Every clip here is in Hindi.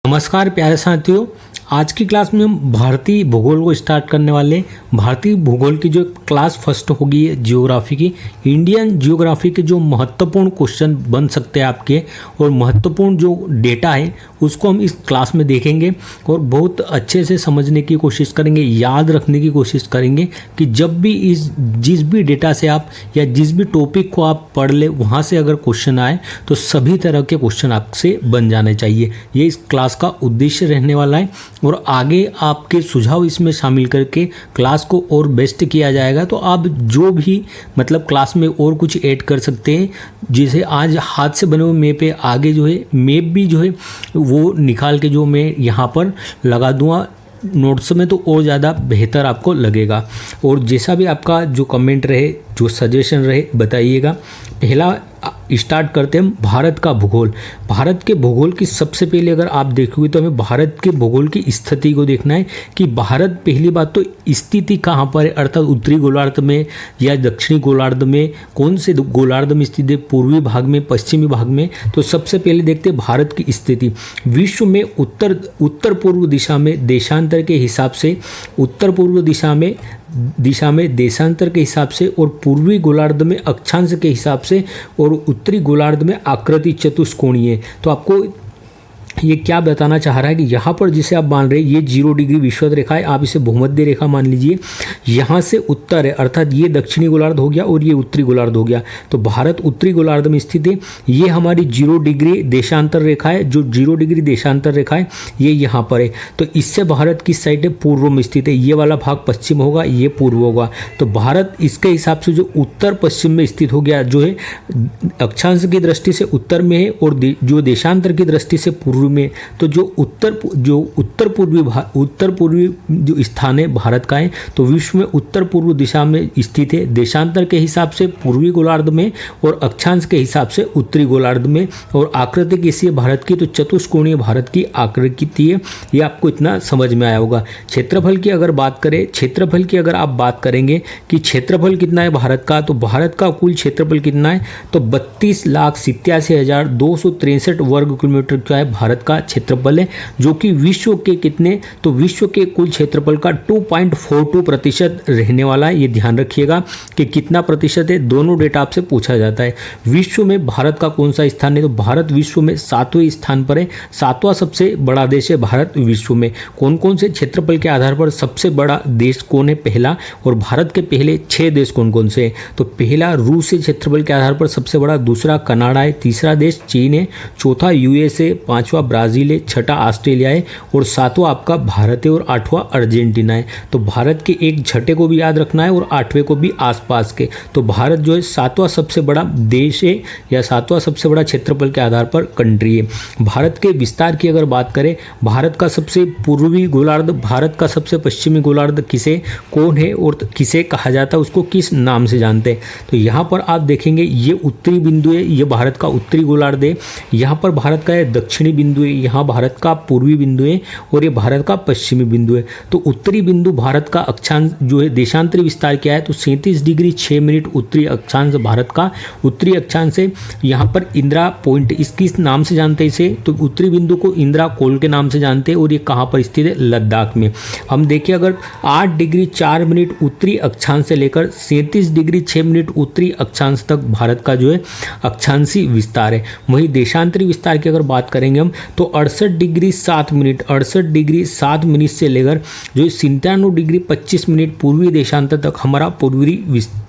नमस्कार प्यारे साथियों, आज की क्लास में हम भारतीय भूगोल को स्टार्ट करने वाले हैं। भारतीय भूगोल की जो क्लास फर्स्ट होगी है जियोग्राफी की। इंडियन जियोग्राफी के जो महत्वपूर्ण क्वेश्चन बन सकते हैं आपके और महत्वपूर्ण जो डेटा है उसको हम इस क्लास में देखेंगे और बहुत अच्छे से समझने की कोशिश करेंगे, याद रखने की कोशिश करेंगे कि जब भी जिस भी डेटा से आप या जिस भी टॉपिक को आप पढ़ ले वहाँ से अगर क्वेश्चन आए तो सभी तरह के क्वेश्चन आपसे बन जाने चाहिए। ये इस क्लास का उद्देश्य रहने वाला है और आगे आपके सुझाव इसमें शामिल करके क्लास को और बेस्ट किया जाएगा। तो आप जो भी मतलब क्लास में और कुछ ऐड कर सकते हैं, जैसे आज हाथ से बने हुए मैप पे आगे जो है मैप भी जो है वो निकाल के जो मैं यहाँ पर लगा दूँगा नोट्स में, तो और ज़्यादा बेहतर आपको लगेगा। और जैसा भी आपका जो कमेंट रहे, जो सजेशन रहे बताइएगा। पहला स्टार्ट करते हैं भारत का भूगोल। भारत के भूगोल की सबसे पहले अगर आप देखोगे तो हमें भारत के भूगोल की स्थिति को देखना है कि भारत पहली बात तो स्थिति कहाँ पर है, अर्थात उत्तरी गोलार्ध में या दक्षिणी गोलार्ध में, कौन से गोलार्ध में स्थित है, पूर्वी भाग में, पश्चिमी भाग में। तो सबसे पहले देखते हैं भारत की स्थिति। विश्व में उत्तर पूर्व दिशा में देशांतर के हिसाब से, उत्तर पूर्व दिशा में देशांतर के हिसाब से और पूर्वी गोलार्ध में अक्षांश के हिसाब से और उत्तरी गोलार्ध में आकृति चतुष्कोणीय। तो आपको ये क्या बताना चाह रहा है कि यहाँ पर जिसे आप मान रहे हैं ये 0 डिग्री विषुवत रेखा है, आप इसे भूमध्य रेखा मान लीजिए। यहाँ से उत्तर है अर्थात ये दक्षिणी गोलार्ध हो गया और ये उत्तरी गोलार्ध हो गया। तो भारत उत्तरी गोलार्ध में स्थित है। ये हमारी 0 डिग्री देशांतर रेखा है, जो 0 डिग्री देशांतर रेखा है ये यहाँ पर है। तो इससे भारत किस साइड है, पूर्व में स्थित है। ये वाला भाग पश्चिम होगा, ये पूर्व होगा। तो भारत इसके हिसाब से जो उत्तर पश्चिम में स्थित हो गया, जो है अक्षांश की दृष्टि से उत्तर में है और जो देशांतर की दृष्टि से पूर्व में। तो जो उत्तर पूर्वी जो स्थान है भारत का है, तो विश्व में उत्तर पूर्व दिशा में स्थित है। देशांतर के हिसाब से पूर्वी गोलार्ध में और अक्षांश के हिसाब से उत्तरी गोलार्ध में। और आकृति कैसी है भारत की, तो चतुष्कोणीय भारत की आकृति है। ये आपको इतना समझ में आया होगा। क्षेत्रफल की अगर बात करें, क्षेत्रफल की अगर आप बात करेंगे कि क्षेत्रफल कितना है भारत का, तो भारत का कुल क्षेत्रफल कितना है, तो 32,87,263 वर्ग किलोमीटर का है भारत का क्षेत्रफल है, जो कि विश्व के कितने, तो विश्व के कुल क्षेत्रफल का 2.42% रहने वाला है। ये ध्यान रखिएगा कि कितना प्रतिशत है, दोनों डेटा आपसे पूछा जाता है। विश्व में भारत का कौन सा स्थान है, तो भारत विश्व में 7वें स्थान पर है। 7वां सबसे बड़ा देश है भारत विश्व में। कौन कौन से क्षेत्रफल के आधार पर सबसे बड़ा देश कौन है पहला, और भारत के पहले 6 देश कौन कौन से हैं, तो पहला रूस है क्षेत्रफल के आधार पर सबसे बड़ा, दूसरा कनाडा है, तीसरा देश चीन है, चौथा यूएसए, पांचवा ब्राजील है, छठा ऑस्ट्रेलिया है और सातवां आपका भारत है और 8वां अर्जेंटीना है। तो भारत के एक छठे को भी याद रखना है और 8वें को भी आसपास के। तो भारत जो है 7वां सबसे बड़ा देश है या 7वां सबसे बड़ा क्षेत्रफल के आधार पर कंट्री है। भारत के विस्तार की अगर बात करें, भारत का सबसे पूर्वी गोलार्ध, भारत का सबसे पश्चिमी गोलार्ध किसे कौन है और किसे कहा जाता है, उसको किस नाम से जानते हैं, तो यहाँ पर आप देखेंगे ये उत्तरी बिंदु है, ये भारत का उत्तरी गोलार्ध है। यहाँ पर भारत का दक्षिणी बिंदु है, यहाँ भारत का पूर्वी बिंदु है और ये भारत का पश्चिमी बिंदु है। तो उत्तरी बिंदु भारत का अक्षांश जो है देशांतरी विस्तार क्या है, तो 37 डिग्री 6 मिनट उत्तरी अक्षांश भारत का उत्तरी अक्षांश है। यहाँ पर इंदिरा पॉइंट इसकी नाम से जानते हैं इसे, तो उत्तरी बिंदु को इंदिरा कोल के नाम से जानते हैं और ये कहाँ पर स्थित है, लद्दाख में। हम देखिए अगर 8 डिग्री 4 मिनट उत्तरी अक्षांश से लेकर 37 डिग्री 6 मिनट उत्तरी अक्षांश तक भारत का जो है अक्षांशी विस्तार है। वहीं देशांतरी विस्तार की अगर बात करेंगे हम, तो 68 डिग्री 7 मिनट से लेकर जो 97 डिग्री 25 मिनट पूर्वी देशांतर तक हमारा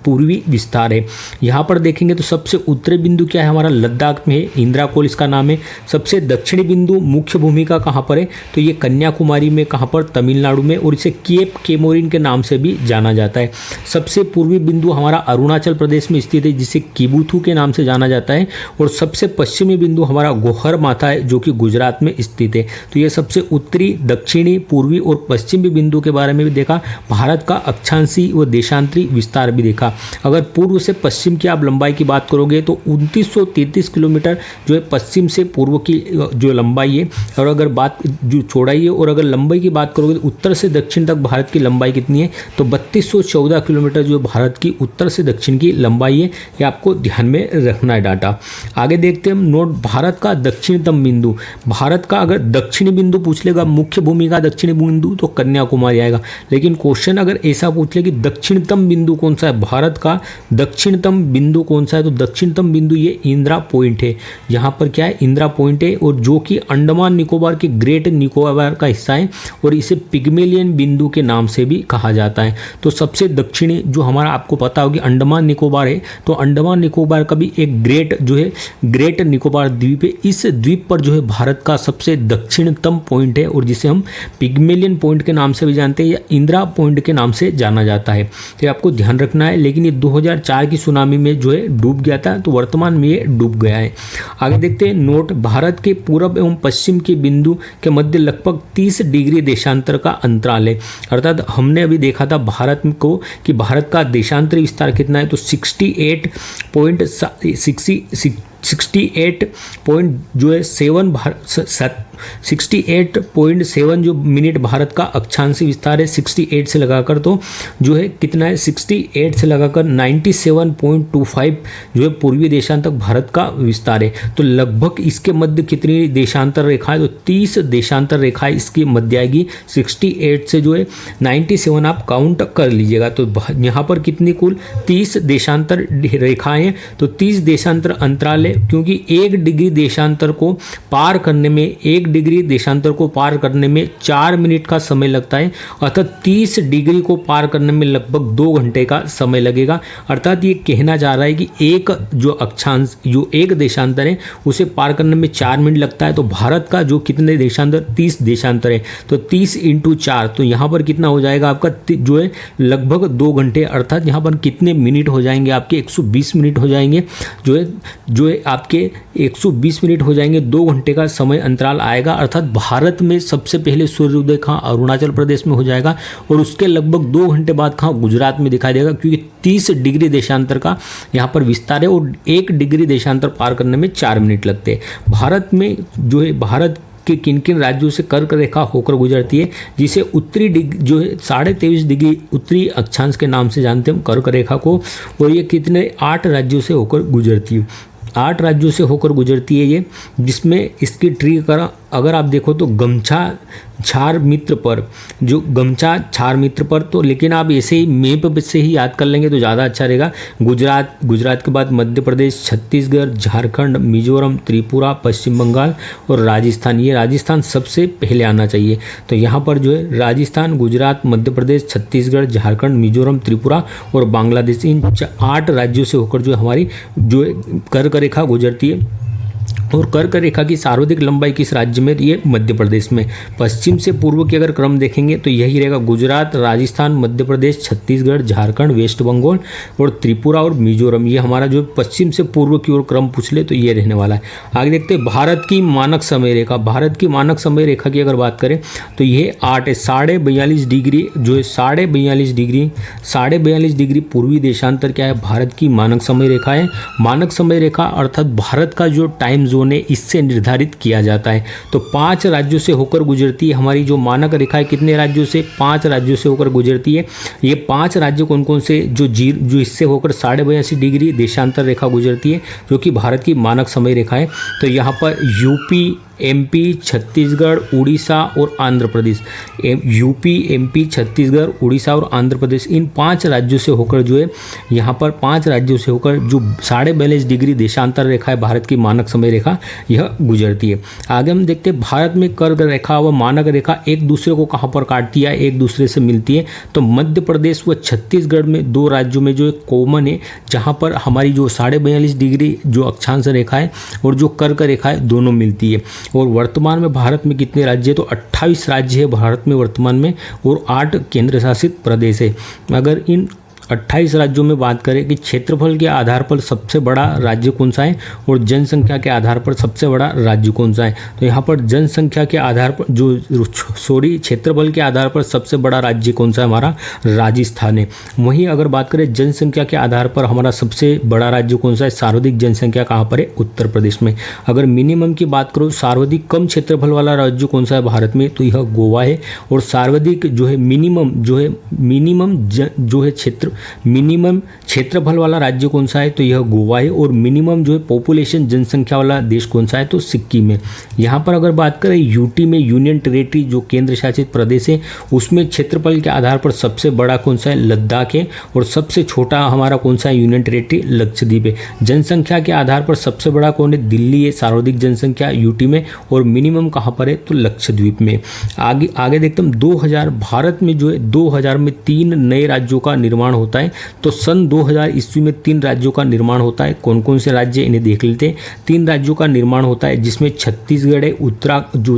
पूर्वी विस्तार है। यहाँ पर देखेंगे तो सबसे उत्तरी बिंदु क्या है हमारा, लद्दाख में है, इंदिरा कोल इसका नाम है। सबसे दक्षिणी बिंदु मुख्य भूमिका कहाँ पर है, तो ये कन्याकुमारी में, कहाँ पर, तमिलनाडु में, और इसे केप केमोरिन के नाम से भी जाना जाता है। सबसे पूर्वी बिंदु हमारा अरुणाचल प्रदेश में स्थित है, जिसे किबुथु के नाम से जाना जाता है। और सबसे पश्चिमी बिंदु हमारा गोहर माथा है, जो कि गुजरात में स्थित है। तो ये सबसे उत्तरी, दक्षिणी, पूर्वी और पश्चिमी बिंदु के बारे में भी देखा। भारत का अक्षांशी व देशांतरी विस्तार भी देखा। डाटा। अगर पूर्व से पश्चिम की आप लंबाई की बात करोगे तो 2933 किलोमीटर जो है पश्चिम से पूर्व की जो लंबाई है। और अगर बात जो चौड़ाई है और अगर लंबाई की बात करोगे तो उत्तर से दक्षिण तक भारत की लंबाई कितनी है, तो 3214 किलोमीटर जो भारत की उत्तर से दक्षिण की लंबाई है। ये आपको ध्यान में रखना है डाटा। आगे देखते हैं हम नोट भारत का दक्षिणतम बिंदु। भारत का अगर दक्षिणी बिंदु पूछ लेगा, मुख्य भूमि का दक्षिणी बिंदु, तो कन्याकुमारी आएगा। लेकिन क्वेश्चन अगर ऐसा पूछ ले कि दक्षिणतम बिंदु कौन सा है, भारत का दक्षिणतम बिंदु कौन सा है, तो दक्षिणतम बिंदु ये इंदिरा पॉइंट है। यहाँ पर क्या है, इंदिरा पॉइंट है, और जो कि अंडमान निकोबार के ग्रेट निकोबार का हिस्सा है और इसे पिग्मेलियन बिंदु के नाम से भी कहा जाता है। तो सबसे दक्षिणी जो हमारा आपको पता होगी अंडमान निकोबार है, तो अंडमान निकोबार का भी एक ग्रेट जो है ग्रेट निकोबार द्वीप है। इस द्वीप पर जो है भारत का सबसे दक्षिणतम पॉइंट है और जिसे हम पिग्मेलियन पॉइंट के नाम से भी जानते हैं या इंदिरा पॉइंट के नाम से जाना जाता है। तो आपको ध्यान रखना है। लेकिन ये 2004 की सुनामी में जो है डूब गया था, तो वर्तमान में ये डूब गया है। आगे देखते हैं नोट भारत के पूर्व एवं पश्चिम के बिंदु के मध्य लगभग 30 डिग्री देशांतर का अंतराल है। अर्थात हमने अभी देखा था भारत को कि भारत का देशांतरी विस्तार कितना है, तो 68.7 जो मिनट भारत का अक्षांशीय विस्तार है। 68 से लगाकर तो जो है कितना है, 68 से लगाकर 97.25 जो है पूर्वी देशांतर तक भारत का विस्तार है। तो लगभग इसके मध्य कितनी देशांतर रेखा है, तो 30 देशांतर रेखाएं इसकी मध्य आएगी। 68 से जो है 97 आप काउंट कर लीजिएगा। तो यहाँ पर कितनी कुल 30 देशांतर रेखाएं हैं, तो 30 देशांतर अंतराल है, क्योंकि 1 डिग्री देशांतर को पार करने में 4 मिनट का समय लगता है। अर्थात 30 डिग्री को पार करने में लगभग 2 घंटे का समय लगेगा। अर्थात ये कहना चाह रहा है कि एक जो अक्षांश जो एक देशांतर है उसे पार करने में 4 मिनट लगता है। तो भारत का जो कितने देशांतर, 30 देशांतर है, तो 30 × 4, तो यहाँ पर कितना हो जाएगा आपका जो है लगभग 2 घंटे। अर्थात यहाँ पर कितने मिनट हो जाएंगे आपके, 120 मिनट हो जाएंगे। जो है आपके 120 मिनट हो जाएंगे, 2 घंटे का समय अंतराल आएगा। अर्थात भारत में सबसे पहले सूर्योदय कहाँ, अरुणाचल प्रदेश में हो जाएगा और उसके लगभग 2 घंटे बाद कहाँ, गुजरात में दिखाई देगा, क्योंकि 30 डिग्री देशांतर का यहाँ पर विस्तार है और 1 डिग्री देशांतर पार करने में 4 मिनट लगते हैं। भारत में जो है भारत कि किन किन राज्यों से कर्क रेखा होकर गुजरती है, जिसे उत्तरी जो है 23.5 डिग्री उत्तरी अक्षांश के नाम से जानते हैं हम कर्क रेखा को। और ये कितने 8 राज्यों से होकर गुजरती है, 8 राज्यों से होकर गुजरती है ये, जिसमें इसकी ट्री का अगर आप देखो तो गमछा छार मित्र पर तो, लेकिन आप ऐसे ही मैप से ही याद कर लेंगे तो ज़्यादा अच्छा रहेगा। गुजरात के बाद मध्य प्रदेश, छत्तीसगढ़, झारखंड, मिजोरम, त्रिपुरा, पश्चिम बंगाल और राजस्थान। ये राजस्थान सबसे पहले आना चाहिए। तो यहाँ पर जो है राजस्थान, गुजरात, मध्य प्रदेश, छत्तीसगढ़, झारखंड, मिजोरम, त्रिपुरा और बांग्लादेश, इन 8 राज्यों से होकर जो हमारी जो कर्क रेखा गुजरती है। और कर्क रेखा की सर्वाधिक लंबाई किस राज्य में, ये मध्य प्रदेश में। पश्चिम से पूर्व की अगर क्रम देखेंगे तो यही रहेगा, गुजरात, राजस्थान, मध्य प्रदेश, छत्तीसगढ़, झारखंड, वेस्ट बंगाल और त्रिपुरा और मिजोरम। ये हमारा जो पश्चिम से पूर्व की ओर क्रम पूछ ले तो ये रहने वाला है। आगे देखते हैं भारत की मानक समय रेखा। भारत की मानक समय रेखा की अगर बात करें तो ये 8 है, 42.5 डिग्री जो है 42.5 डिग्री पूर्वी देशांतर क्या है, भारत की मानक समय रेखा है। मानक समय रेखा अर्थात भारत का जो टाइम जोन है इससे निर्धारित किया जाता है। तो 5 राज्यों से होकर गुजरती है हमारी जो मानक रेखा है। कितने राज्यों से, 5 राज्यों से होकर गुजरती है। ये 5 राज्य कौन कौन से, जो इससे होकर 82.5 डिग्री देशांतर रेखा गुजरती है, जो कि भारत की मानक समय रेखा है। तो यहाँ पर यूपी, MP, छत्तीसगढ़, उड़ीसा और आंध्र प्रदेश, यूपी, MP, छत्तीसगढ़, उड़ीसा और आंध्र प्रदेश, इन 5 राज्यों से होकर जो है यहाँ पर 5 राज्यों से होकर जो 42.5 डिग्री देशांतर रेखा है भारत की मानक समय रेखा, यह गुजरती है। आगे हम देखते हैं भारत में कर्क रेखा व मानक रेखा एक दूसरे को कहाँ पर काटती है, एक दूसरे से मिलती है। तो मध्य प्रदेश व छत्तीसगढ़ में 2 राज्यों में जो कॉमन है, जहाँ पर हमारी जो 42.5 डिग्री जो अक्षांश रेखा है और जो कर्क रेखा है दोनों मिलती है। और वर्तमान में भारत में कितने राज्य है, तो 28 राज्य है भारत में वर्तमान में और 8 केंद्र शासित प्रदेश है। अगर इन 28 राज्यों में बात करें कि क्षेत्रफल के आधार पर सबसे बड़ा राज्य कौन सा है और जनसंख्या के आधार पर सबसे बड़ा राज्य कौन सा है, तो यहाँ पर जनसंख्या के आधार पर क्षेत्रफल के आधार पर सबसे बड़ा राज्य कौन सा है, हमारा राजस्थान है। वहीं अगर बात करें जनसंख्या के आधार पर हमारा सबसे बड़ा राज्य कौन सा है, सर्वाधिक जनसंख्या कहाँ पर है, उत्तर प्रदेश में। अगर मिनिमम की बात करो सर्वाधिक कम क्षेत्रफल वाला राज्य कौन सा है भारत में, तो यह गोवा है। और सर्वाधिक जो है मिनिमम क्षेत्रफल वाला राज्य कौन सा है, तो यह गोवा है। और मिनिमम जो है पॉपुलेशन जनसंख्या वाला देश कौन सा है, तो सिक्किम है। यहाँ पर अगर बात करें यूटी में, यूनियन टेरिटरी जो केंद्र शासित प्रदेश है, उसमें क्षेत्रफल के आधार पर सबसे बड़ा कौन सा है, लद्दाख है। और सबसे छोटा हमारा कौन सा है, यूनियन टेरिटरी लक्षद्वीप है। जनसंख्या के आधार पर सबसे बड़ा कौन है, दिल्ली है, सर्वाधिक जनसंख्या यूटी में। और मिनिमम कहाँ पर है, तो लक्षद्वीप में। आगे देखते हम 2000 भारत में जो है 2000 में 3 नए राज्यों का निर्माण होता है। तो सन 2000 ईस्वी में 3 राज्यों का निर्माण होता है। कौन कौन से राज्य, इन्हें देख लेते हैं। 3 राज्यों का निर्माण होता है जिसमें छत्तीसगढ़ है,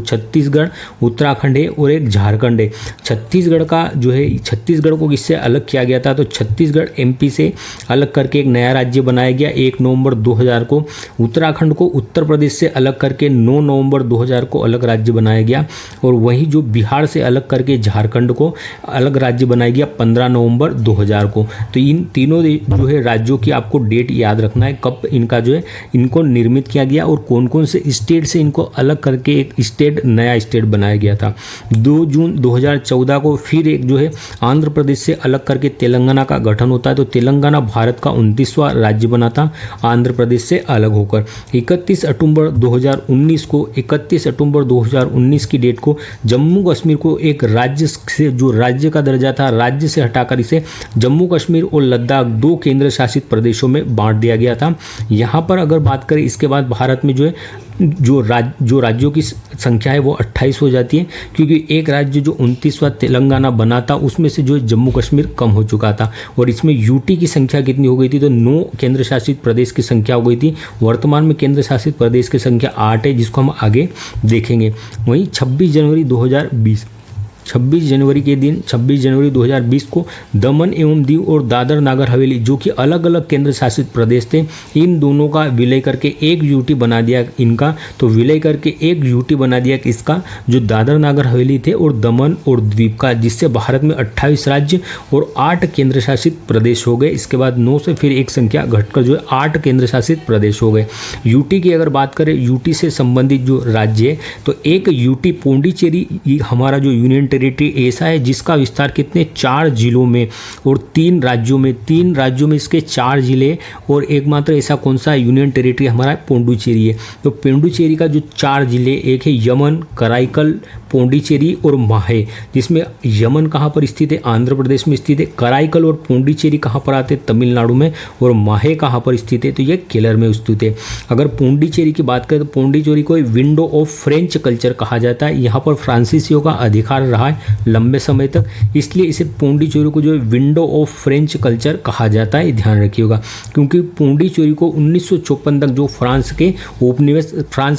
छत्तीसगढ़, उत्तराखंड है और एक झारखंड है। छत्तीसगढ़ का जो है, छत्तीसगढ़ को किससे अलग किया गया था, तो छत्तीसगढ़ एमपी से अलग करके एक नया राज्य बनाया गया 1 नवंबर 2000 को। उत्तराखंड को उत्तर प्रदेश से अलग करके 9 नवंबर 2000 को अलग राज्य बनाया गया। और वहीं जो बिहार से अलग करके झारखंड को अलग राज्य बनाया गया 15 नवंबर 2000 को। तो इन तीनों जो है राज्यों की आपको डेट याद रखना है, कब इनका जो है इनको निर्मित किया गया और कौन कौन से स्टेट से इनको अलग करके एक नया स्टेट बनाया गया था। 2 जून 2014 को फिर एक जो है आंध्र प्रदेश से अलग करके तेलंगाना का गठन होता है। तो तेलंगाना भारत का 29वां राज्य बना था आंध्र प्रदेश से अलग होकर। 31 अक्टूबर 2019 की डेट को जम्मू कश्मीर को एक राज्य से, जो राज्य का दर्जा था, राज्य से हटाकर इसे जम्मू कश्मीर और लद्दाख 2 केंद्र शासित प्रदेशों में बांट दिया गया था। यहाँ पर अगर बात करें इसके बाद भारत में जो है जो राज्यों की संख्या है वो 28 हो जाती है, क्योंकि एक राज्य जो 29वां तेलंगाना बना था उसमें से जो जम्मू कश्मीर कम हो चुका था। और इसमें यूटी की संख्या कितनी हो गई थी, तो 9 केंद्र शासित प्रदेश की संख्या हो गई थी। वर्तमान में केंद्र शासित प्रदेश की संख्या 8 है, जिसको हम आगे देखेंगे। वहीं 26 जनवरी 2020 को दमन एवं दीव और दादर नागर हवेली, जो कि अलग अलग केंद्र शासित प्रदेश थे, इन दोनों का विलय करके एक यूटी बना दिया इनका। तो विलय करके एक यूटी बना दिया इसका, जो दादर नागर हवेली थे और दमन और द्वीप का, जिससे भारत में 28 राज्य और 8 केंद्र शासित प्रदेश हो गए। इसके बाद 9 से फिर एक संख्या घटकर जो है 8 केंद्र शासित प्रदेश हो गए। यूटी की अगर बात करें, यूटी से संबंधित जो राज्य है, तो एक यूटी पौंडीचेरी हमारा जो यूनियन टेरिटरी ऐसा है जिसका विस्तार कितने 4 जिलों में और 3 राज्यों में इसके 4 जिले और एकमात्र ऐसा कौन सा यूनियन टेरिटरी हमारा पौंडीचेरी है। तो पौंडीचेरी का जो 4 जिले, एक है यमन, कराईकल, पौंडीचेरी और माहे, जिसमें यमन कहाँ पर स्थित है, आंध्र प्रदेश में स्थित है। कराईकल और पौंडीचेरी कहाँ पर आते हैं, तमिलनाडु में। और माहे कहाँ पर स्थित है, तो ये केरल में स्थित है। अगर पौंडीचेरी की बात करें तो पौंडीचेरी को विंडो ऑफ फ्रेंच कल्चर कहा जाता है। यहाँ पर फ्रांसीसियों का अधिकार रहा है लंबे समय तक, इसलिए इसे पौंडीचेरी को जो है विंडो ऑफ फ्रेंच कल्चर कहा जाता है। ध्यान रखिएगा, क्योंकि पौंडीचेरी को 1954 तक जो फ्रांस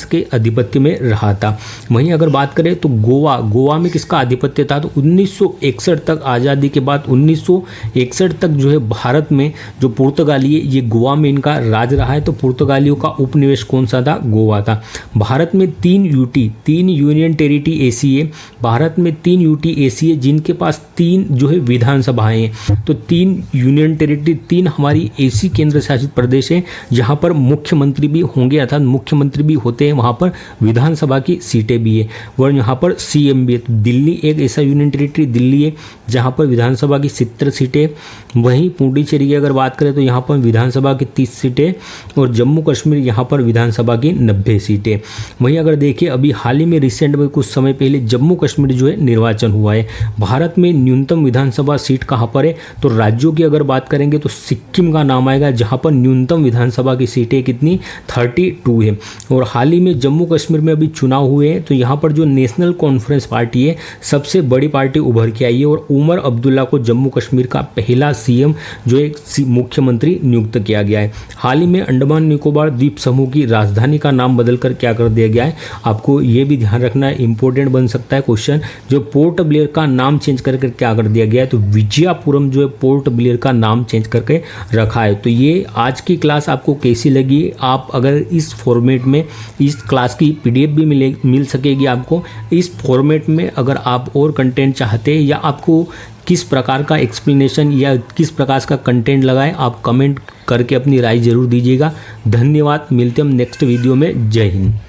के आधिपत्य में रहा था। वहीं अगर बात करें तो गोवा में किसका आधिपत्य था, तो 1961 तक, आज़ादी के बाद 1961 तक जो है भारत में जो पुर्तगाली है, ये गोवा में इनका राज रहा है। तो पुर्तगालियों का उपनिवेश कौन सा था, गोवा था। भारत में 3 यूनियन टेरिटरी ऐसी है, भारत में 3 यूटी ऐसी है जिनके पास 3 जो है विधानसभाएं हैं। तो 3 यूनियन टेरिटरी, 3 हमारी ऐसी केंद्र शासित प्रदेश है जहां पर मुख्यमंत्री भी होंगे, अर्थात मुख्यमंत्री भी होते हैं, वहां पर विधानसभा की सीटें भी है और यहाँ पर सीएम भी है। तो दिल्ली एक ऐसा यूनियन टेरिटरी दिल्ली है जहाँ पर विधानसभा की 70 सीटें। वहीं पुडुचेरी की अगर बात करें तो यहाँ पर विधानसभा की 30 सीटें और जम्मू कश्मीर यहाँ पर विधानसभा की 90 सीटें। वहीं अगर देखिए अभी हाल ही में रिसेंट में कुछ समय पहले जम्मू कश्मीर जो है निर्वाचन हुआ है। भारत में न्यूनतम विधानसभा सीट कहाँ पर है, तो राज्यों की अगर बात करेंगे तो सिक्किम का नाम आएगा जहाँ पर न्यूनतम विधानसभा की सीटें कितनी 32 है। और हाल ही में जम्मू कश्मीर में अभी चुनाव हुए हैं तो यहाँ पर जो नेशनल कॉन्फ्रेंस पार्टी है, सबसे बड़ी पार्टी उभर के आई है और उमर अब्दुल्ला को जम्मू कश्मीर का पहला सीएम जो एक मुख्यमंत्री नियुक्त किया गया है। हाल ही में अंडमान निकोबार द्वीप समूह की राजधानी का नाम बदलकर क्या कर दिया गया है, आपको ये भी ध्यान रखना है, इंपॉर्टेंट बन सकता है क्वेश्चन। जो पोर्ट ब्लेयर का नाम चेंज करके क्या कर दिया गया है, तो विजयपुरम जो है पोर्ट ब्लेयर का नाम चेंज करके रखा है। तो ये आज की क्लास आपको कैसी लगी? आप अगर इस फॉर्मेट में इस क्लास की पीडीएफ भी मिल सकेगी आपको। इस फॉर्मेट में अगर आप और कंटेंट चाहते हैं या आपको किस प्रकार का एक्सप्लेनेशन या किस प्रकार का कंटेंट लगाए, आप कमेंट करके अपनी राय जरूर दीजिएगा। धन्यवाद, मिलते हैं हम नेक्स्ट वीडियो में। जय हिंद।